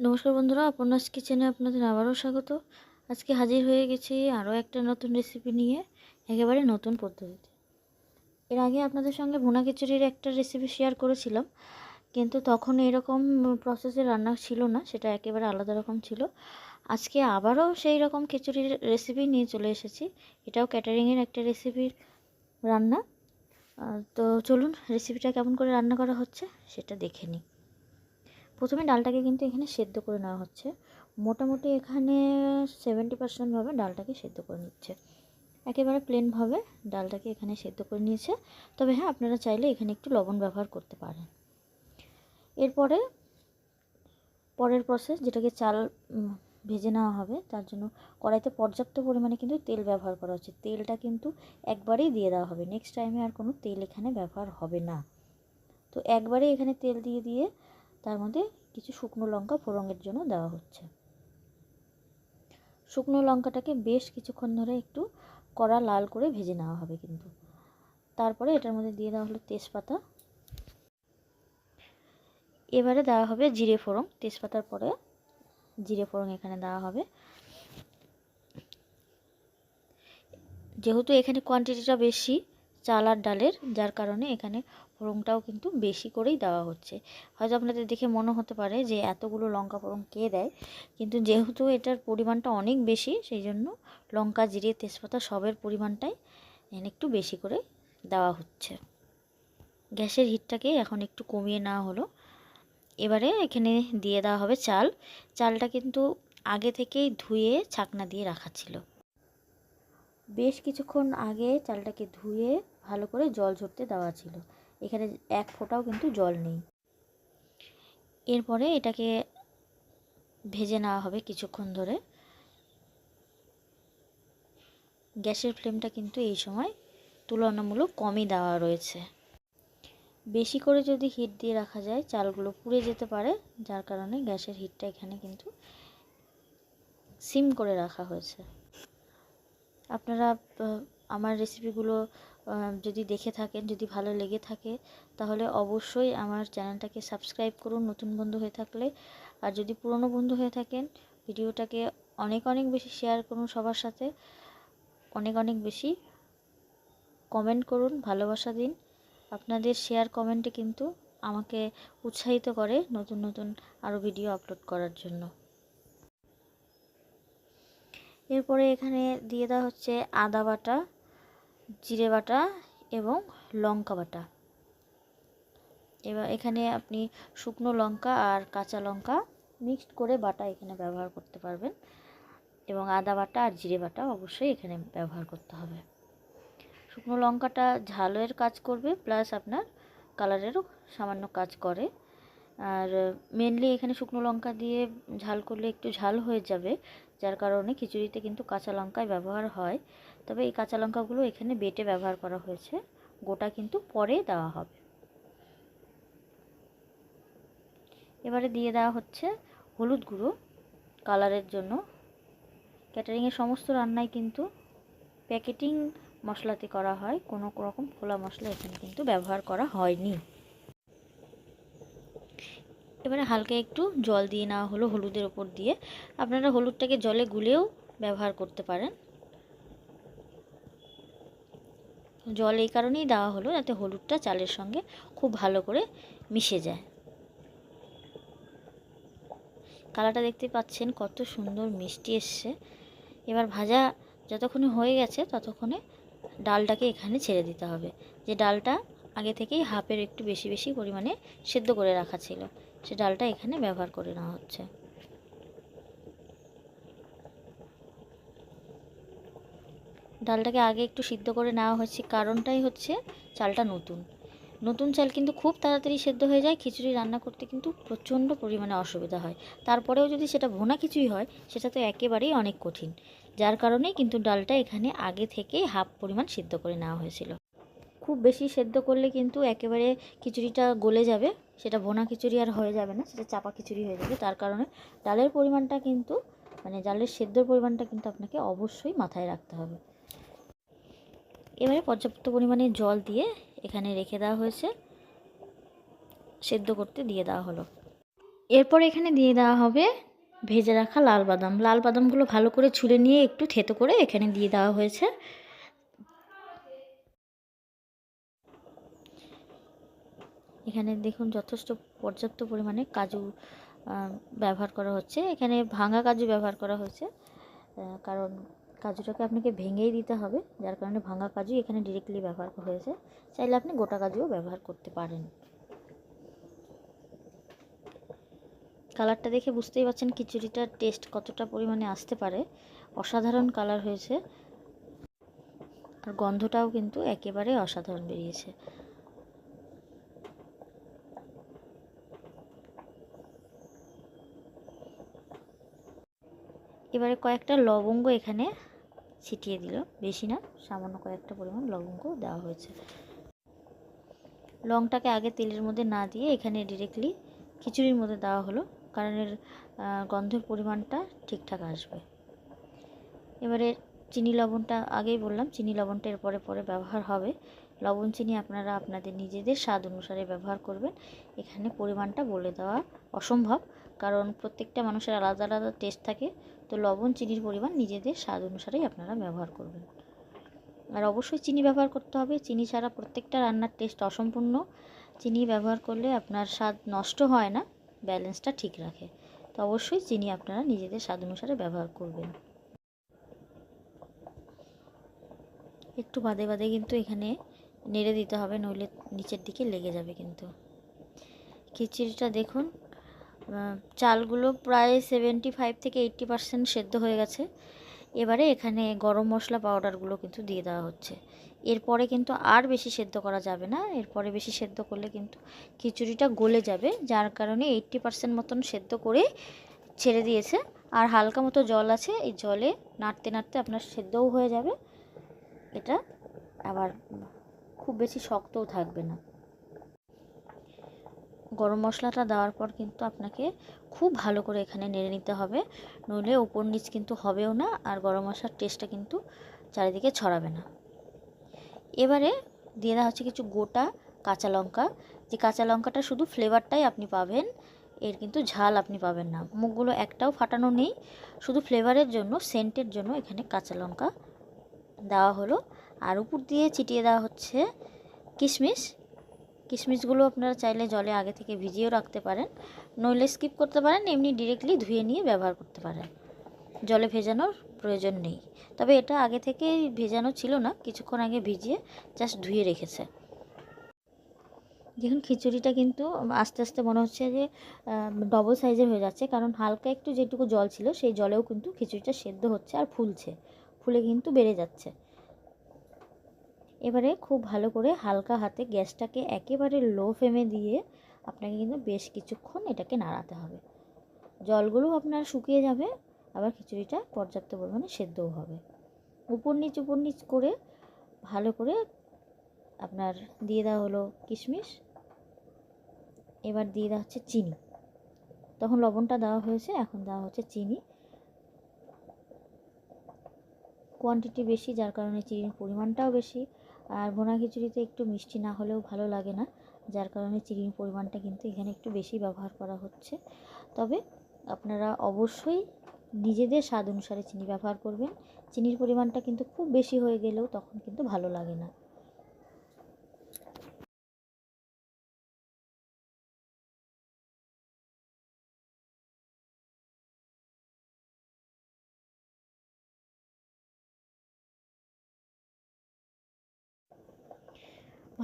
নমস্কার বন্ধুরা, অপর্ণাস কিচেনে আপনাদের আবারও স্বাগত। আজকে হাজির হয়ে গেছি আরও একটা নতুন রেসিপি নিয়ে, একেবারে নতুন পদ্ধতিতে। এর আগে আপনাদের সঙ্গে ভুনা খিচুড়ির একটা রেসিপি শেয়ার করেছিলাম, কিন্তু তখন এরকম প্রসেসে রান্না ছিল না, সেটা একেবারে আলাদা রকম ছিল। আজকে আবারও সেই রকম খিচুড়ির রেসিপি নিয়ে চলে এসেছি। এটাও ক্যাটারিংয়ের একটা রেসিপির রান্না। তো চলুন রেসিপিটা কেমন করে রান্না করা হচ্ছে সেটা দেখে নিই। প্রথমে ডালটাকে কিন্তু এখানে সেদ্ধ করে নেওয়া হচ্ছে। মোটামুটি এখানে 70% ভাবে ডালটাকে সেদ্ধ করে নিচ্ছে। একেবারে প্লেনভাবে ডালটাকে এখানে সেদ্ধ করে নিয়েছে। তবে হ্যাঁ, আপনারা চাইলে এখানে একটু লবণ ব্যবহার করতে পারেন। এরপরে পরের প্রসেস, যেটাকে চাল ভেজে নেওয়া হবে, তার জন্য কড়াইতে পর্যাপ্ত পরিমাণে কিন্তু তেল ব্যবহার করা হচ্ছে। তেলটা কিন্তু একবারেই দিয়ে দেওয়া হবে, নেক্সট টাইমে আর কোনো তেল এখানে ব্যবহার হবে না। তো একবারে এখানে তেল দিয়ে তার মধ্যে কিছু শুকনো লঙ্কা ফোড়নের জন্য দেওয়া হচ্ছে। শুকনো লঙ্কাটাকে বেশ কিছুক্ষণ ধরে একটু কড়া লাল করে ভেজে নেওয়া হবে কিন্তু। তারপরে এটার মধ্যে দিয়ে দেওয়া হলো তেজপাতা। এবারে দেওয়া হবে জিরে ফোড়ন। তেজপাতার পরে জিরে ফোড়ন এখানে দেওয়া হবে। যেহেতু এখানে কোয়ান্টিটিটা বেশি চাল আর ডালের, যার কারণে এখানে ফোড়নটাও কিন্তু বেশি করেই দেওয়া হচ্ছে। হয়তো আপনাদের দেখে মনে হতে পারে যে এতগুলো লঙ্কা ফোড়ন কে দেয়, কিন্তু যেহেতু এটার পরিমাণটা অনেক বেশি, সেই জন্য লঙ্কা, জিরে, তেজপাতা সবের পরিমাণটাই এখানে একটু বেশি করে দেওয়া হচ্ছে। গ্যাসের হিটটাকে এখন একটু কমিয়ে নেওয়া হলো। এবারে এখানে দিয়ে দেওয়া হবে চাল। চালটা কিন্তু আগে থেকেই ধুয়ে ছাকনা দিয়ে রাখা ছিল। বেশ কিছুক্ষণ আগে চালটাকে ধুয়ে ভালো করে জল ঝরতে দেওয়া ছিল। এখানে এক ফোঁটাও কিন্তু জল নেই। এরপরে এটাকে ভেজে নেওয়া হবে কিছুক্ষণ ধরে। গ্যাসের ফ্লেমটা কিন্তু এই সময় তুলনামূলক কমই দেওয়া রয়েছে। বেশি করে যদি হিট দিয়ে রাখা যায়, চালগুলো পুড়ে যেতে পারে, যার কারণে গ্যাসের হিটটা এখানে কিন্তু সিম করে রাখা হয়েছে। আপনারা আমার রেসিপিগুলো যদি দেখে থাকেন, যদি ভালো লেগে থাকে, তাহলে অবশ্যই আমার চ্যানেলটাকে সাবস্ক্রাইব করুন নতুন বন্ধু হয়ে থাকলে। আর যদি পুরনো বন্ধু হয়ে থাকেন, ভিডিওটাকে অনেক অনেক বেশি শেয়ার করুন সবার সাথে, অনেক অনেক বেশি কমেন্ট করুন, ভালোবাসা দিন। আপনাদের শেয়ার কমেন্টে কিন্তু আমাকে উৎসাহিত করে নতুন নতুন আরও ভিডিও আপলোড করার জন্য। এরপরে এখানে দিয়ে দেওয়া হচ্ছে আদা বাটা, জিরে বাটা এবং লঙ্কা বাটা। এবার এখানে আপনি শুকনো লঙ্কা আর কাঁচা লঙ্কা মিক্সড করে বাটা এখানে ব্যবহার করতে পারবেন, এবং আদা বাটা আর জিরে বাটা অবশ্যই এখানে ব্যবহার করতে হবে। শুকনো লঙ্কাটা ঝালের কাজ করবে, প্লাস আপনার কালারেরও সামান্য কাজ করে। আর মেনলি এখানে শুকনো লঙ্কা দিয়ে ঝাল করলে একটু ঝাল হয়ে যাবে, যার কারণে খিচুড়িতে কিন্তু কাঁচা লঙ্কাই ব্যবহার হয়। তবে এই কাঁচা লঙ্কাগুলো এখানে বেটে ব্যবহার করা হয়েছে, গোটা কিন্তু পরে দেওয়া হবে। এবারে দিয়ে দেওয়া হচ্ছে হলুদ গুঁড়ো কালারের জন্য। ক্যাটারিংয়ের সমস্ত রান্নাই কিন্তু প্যাকেটিং মশলাতে করা হয়, কোনো রকম খোলা মশলা এখানে কিন্তু ব্যবহার করা হয়নি। এবারে হালকা একটু জল দিয়ে নেওয়া হলো হলুদের ওপর দিয়ে। আপনারা হলুদটাকে জলে গুলেও ব্যবহার করতে পারেন। জল এই কারণেই দেওয়া হলো যাতে হলুদটা চালের সঙ্গে খুব ভালো করে মিশে যায়। কালারটা দেখতে পাচ্ছেন কত সুন্দর মিষ্টি এসছে। এবার ভাজা যতক্ষণে হয়ে গেছে ততক্ষণে ডালটাকে এখানে ছেড়ে দিতে হবে। যে ডালটা আগে থেকেই হাফের একটু বেশি বেশি পরিমাণে সেদ্ধ করে রাখা ছিল, সে ডালটা এখানে ব্যবহার করে নেওয়া হচ্ছে। ডালটাকে আগে একটু সিদ্ধ করে নেওয়া হচ্ছে, কারণটাই হচ্ছে চালটা নতুন নতুন চাল কিন্তু খুব তাড়াতাড়ি সেদ্ধ হয়ে যায়। খিচুড়ি রান্না করতে কিন্তু প্রচণ্ড পরিমাণে অসুবিধা হয়। তারপরেও যদি সেটা ভুনা খিচুড়ি হয়, সেটা তো একেবারেই অনেক কঠিন, যার কারণেই কিন্তু ডালটা এখানে আগে থেকেই হাফ পরিমাণ সিদ্ধ করে নেওয়া হয়েছিল। খুব বেশি সেদ্ধ করলে কিন্তু একেবারে খিচুড়িটা গলে যাবে, সেটা ভুনা খিচুড়ি আর হয়ে যাবে না, সেটা চাপা খিচুড়ি হয়ে যাবে। তার কারণে ডালের পরিমাণটা কিন্তু, মানে ডালের সেদ্ধর পরিমাণটা কিন্তু আপনাকে অবশ্যই মাথায় রাখতে হবে। এবারে পর্যাপ্ত পরিমাণে জল দিয়ে এখানে রেখে দেওয়া হয়েছে, সেদ্ধ করতে দিয়ে দেওয়া হলো। এরপর এখানে দিয়ে দেওয়া হবে ভেজে রাখা লাল বাদাম। লাল বাদামগুলো ভালো করে ছুলে নিয়ে একটু থেতো করে এখানে দিয়ে দেওয়া হয়েছে। এখানে দেখুন যথেষ্ট পর্যাপ্ত পরিমাণে কাজু ব্যবহার করা হচ্ছে। এখানে ভাঙা কাজু ব্যবহার করা হয়েছে, কারণ কাজুটাকে আপনাকে ভেঙেই দিতে হবে, যার কারণে ভাঙা কাজু এখানে ডিরেক্টলি ব্যবহার হয়েছে। চাইলে আপনি গোটা কাজুও ব্যবহার করতে পারেন। কালারটা দেখে বুঝতেই পারছেন খিচুড়িটার টেস্ট কতটা পরিমাণে আসতে পারে। অসাধারণ কালার হয়েছে, আর গন্ধটাও কিন্তু একেবারে অসাধারণ বেরিয়েছে। এবারে কয়েকটা লবঙ্গ এখানে ছিটিয়ে দিল, বেশি না, সামান্য কয়েকটা পরিমাণ লবঙ্গ দেওয়া হয়েছে। লংটাকে আগে তেলের মধ্যে না দিয়ে এখানে ডিরেক্টলি খিচুড়ির মধ্যে দেওয়া হলো, কারণ এর গন্ধের পরিমাণটা ঠিকঠাক আসবে। এবারে চিনি লবণটা আগেই বললাম, চিনি লবণটা এর পরে পরে ব্যবহার হবে। লবণ চিনি আপনারা আপনাদের নিজেদের স্বাদ অনুসারে ব্যবহার করবেন। এখানে পরিমাণটা বলে দেওয়া অসম্ভব, কারণ প্রত্যেকটা মানুষের আলাদা আলাদা টেস্ট থাকে। তো লবণ চিনির পরিমাণ নিজেদের স্বাদ অনুসারেই আপনারা ব্যবহার করবেন। আর অবশ্যই চিনি ব্যবহার করতে হবে, চিনি ছাড়া প্রত্যেকটা রান্নার টেস্ট অসম্পূর্ণ। চিনি ব্যবহার করলে আপনার স্বাদ নষ্ট হয় না, ব্যালেন্সটা ঠিক রাখে। তো অবশ্যই চিনি আপনারা নিজেদের স্বাদ অনুসারে ব্যবহার করবেন। একটু বাদে বাদে কিন্তু এখানে নেড়ে দিতে হবে, নইলে নিচের দিকে লেগে যাবে কিন্তু। খিচুড়িটা দেখুন চালগুলো প্রায় 75 থেকে 80% সেদ্ধ হয়ে গেছে। এবারে এখানে গরম মশলা পাউডারগুলো কিন্তু দিয়ে দেওয়া হচ্ছে। এরপরে কিন্তু আর বেশি সেদ্ধ করা যাবে না, এরপরে বেশি সেদ্ধ করলে কিন্তু খিচুড়িটা গলে যাবে, যার কারণে 80% মতন সেদ্ধ করে ছেড়ে দিয়েছে। আর হালকা মতো জল আছে, এই জলে নাড়তে নাড়তে আপনার সেদ্ধও হয়ে যাবে। এটা আবার খুব বেশি শক্তও থাকবে না। গরম মশলাটা দেওয়ার পর কিন্তু আপনাকে খুব ভালো করে এখানে নেড়ে নিতে হবে, নইলে উপর নিচ কিন্তু হবেও না, আর গরম মশলার টেস্টটা কিন্তু চারিদিকে ছড়াবে না। এবারে দিয়ে দেওয়া হচ্ছে কিছু গোটা কাঁচা লঙ্কা, যে কাঁচা লঙ্কাটা শুধু ফ্লেভারটাই আপনি পাবেন, এর কিন্তু ঝাল আপনি পাবেন না। মুখগুলো একটাও ফাটানো নেই, শুধু ফ্লেভারের জন্য, সেন্টের জন্য এখানে কাঁচা লঙ্কা দেওয়া হলো। আর উপর দিয়ে ছিটিয়ে দেওয়া হচ্ছে কিশমিশ। কিশমিশগুলো আপনারা চাইলে জলে আগে থেকে ভিজিয়েও রাখতে পারেন, নইলে স্কিপ করতে পারেন, এমনি ডিরেক্টলি ধুয়ে নিয়ে ব্যবহার করতে পারেন, জলে ভেজানোর প্রয়োজন নেই। তবে এটা আগে থেকে ভেজানো ছিল না, কিছুক্ষণ আগে ভিজিয়ে জাস্ট ধুয়ে রেখেছে। দেখুন খিচুড়িটা কিন্তু আস্তে আস্তে মনে হচ্ছে যে ডবল সাইজের হয়ে যাচ্ছে, কারণ হালকা একটু যেটুকু জল ছিল সেই জলেও কিন্তু খিচুড়িটা সেদ্ধ হচ্ছে আর ফুলছে, ফুলে কিন্তু বেড়ে যাচ্ছে। এবারে খুব ভালো করে হালকা হাতে গ্যাসটাকে একেবারে লো ফ্লেমে দিয়ে আপনাকে কিন্তু বেশ কিছুক্ষণ এটাকে নাড়াতে হবে। জলগুলো আপনার শুকিয়ে যাবে, আবার খিচুড়িটা পর্যাপ্ত পরিমাণে সেদ্ধও হবে। উপর নিচ করে ভালো করে আপনার দিয়ে দেওয়া হলো কিশমিশ। এবার দিয়ে দেওয়া হচ্ছে চিনি। তখন লবণটা দেওয়া হয়েছে, এখন দেওয়া হচ্ছে চিনি। কোয়ান্টিটি বেশি, যার কারণে চিনির পরিমাণটাও বেশি। আর ভুনা খিচুড়িতে একটু মিষ্টি না হলেও ভালো লাগে না, যার কারণে চিনির পরিমাণটা কিন্তু এখানে একটু বেশি ব্যবহার করা হচ্ছে। তবে আপনারা অবশ্যই নিজেদের স্বাদ অনুসারে চিনি ব্যবহার করবেন। চিনির পরিমাণটা কিন্তু খুব বেশি হয়ে গেলেও তখন কিন্তু ভালো লাগে না।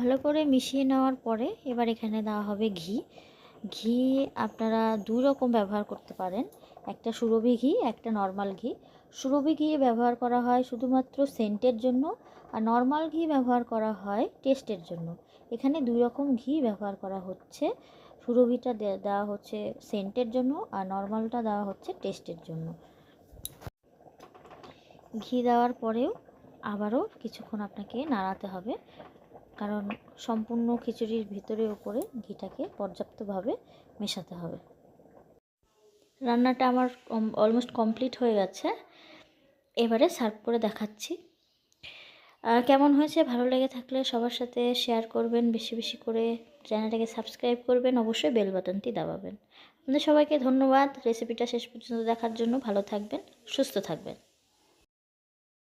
ভালো করে মিশিয়ে নেওয়ার পরে এবার এখানে দেওয়া হবে ঘি। ঘি আপনারা দুই রকম ব্যবহার করতে পারেন, একটা সুরভি ঘি, একটা নর্মাল ঘি। সুরভি ঘি ব্যবহার করা হয় শুধুমাত্র সেন্টের জন্য, আর নর্মাল ঘি ব্যবহার করা হয় টেস্টের জন্য। এখানে দুই রকম ঘি ব্যবহার করা হচ্ছে। সুরভিটা দেওয়া হচ্ছে সেন্টের জন্য, আর নর্মালটা দেওয়া হচ্ছে টেস্টের জন্য। ঘি দেওয়ার পরেও আবারও কিছুক্ষণ আপনাকে নাড়াতে হবে, কারণ সম্পূর্ণ খিচুড়ির ভিতরে উপরে ঘিটাকে পর্যাপ্তভাবে মেশাতে হবে। রান্নাটা আমার অলমোস্ট কমপ্লিট হয়ে গেছে, এবারে সার্ভ করে দেখাচ্ছি। কেমন হয়েছে, ভালো লেগে থাকলে সবার সাথে শেয়ার করবেন, বেশি বেশি করে চ্যানেলটাকে সাবস্ক্রাইব করবেন, অবশ্যই বেল বাটনটি দাবাবেন। আপনাদের সবাইকে ধন্যবাদ রেসিপিটা শেষ পর্যন্ত দেখার জন্য। ভালো থাকবেন, সুস্থ থাকবেন।